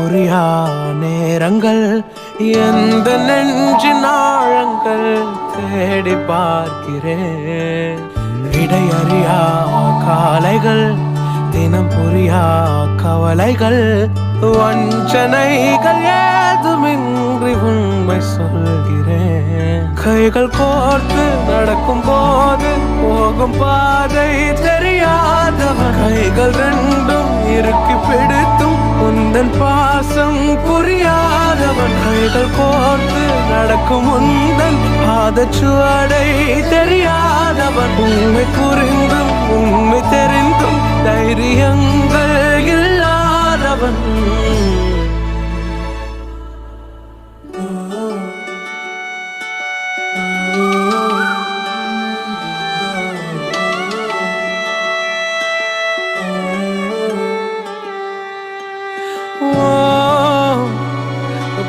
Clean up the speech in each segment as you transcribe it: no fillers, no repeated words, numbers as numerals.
புரியா நேரங்கள் எந்த நெஞ்சின் ஆழங்கள் தேடி பார்க்கிறேன். இடையறியா காலைகள் தினம் புரியா கவலைகள் வஞ்சனைகள் ஏதுமின்றி உண்மை சொல்கிறேன். கைகள் கோர்த்து நடக்கும் போது போகும் பாதை தெரியாதவன் கைகள் ரெண்டும் இறுக்கி பிடித்தும் உந்தன் பாசம் புரியாதவன் கைகள் கோர்த்து நடக்கும் உந்தன் பாதச்சுவடை தெரியாதவன் உண்மை புரிந்தும் உண்மை தெரிந்தும் தைரியங்கள் இல்லாதவன்.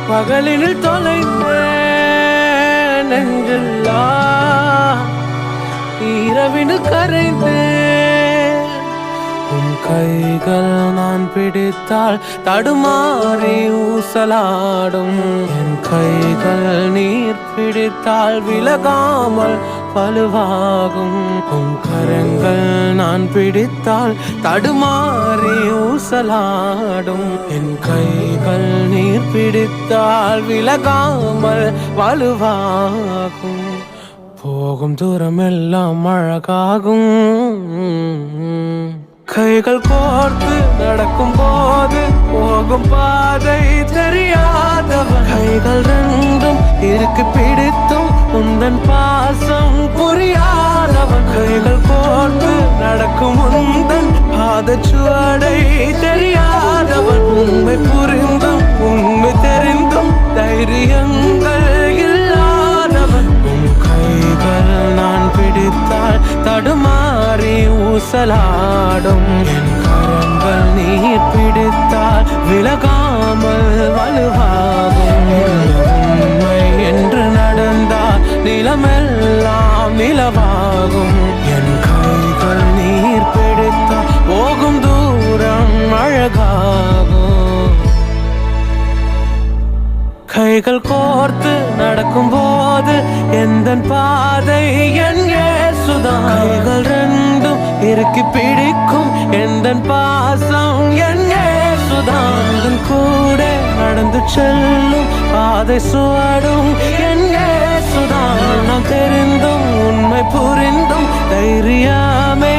பகலினில் தொலைந்தேன் நெஞ்செல்லாம் இரவினில் கரைந்தேன். உன் கைகள் நான் பிடித்தால் தடுமாறி ஊசலாடும். என் கைகள் நீர் பிடித்தால் விலகாமல் வலுவாகும். உன் கரங்கள் நான் பிடித்தால் தடுமாறி ஊசலாடும். என் கைகள் நீர் பிடித்தால் விலகாமல் வலுவாகும். போகும் தூரம் எல்லாம் அழகாகும். கைகள் கோர்த்து நடக்கும் போது போகும் பாதை தெரியாதவன் கைகள் ரெண்டும் இறுக்கி பிடித்தும் உந்தன் பாசம் புரியாதவன் கைகள் கோர்த்து நடக்கும் உந்தன் பாதச்சுவடை தெரியாதவன் உண்மை புரிந்தும் உண்மை தெரிந்தும் தைரியங்கள் இல்லாதவன். உன் கைகள் நான் பிடித்தால் தடுமாறி ஊசலாடும். என் கரங்கள் நீர் பிடித்தால் விலகாமல் வலுவாகும். உண்மை என்று நடந்தால் நிலமெல்லாம் நிலவாகும். என் கைகள் நீர் பிடித்தால் போகும் தூரம் அழகாகும். கைகள் கோர்த்து நடக்கும் போது எந்தன் பாதை என் இயேசுதான். கைகள் ரெண்டும் இறுக்கி பிடிக்கும் எந்தன் பாசம் என் இயேசுதான். கூட நடந்து செல்லும் பாதை சுவடும் என் இயேசுதான். நாம் தெரிந்தும் உண்மை புரிந்தும் தைரியமே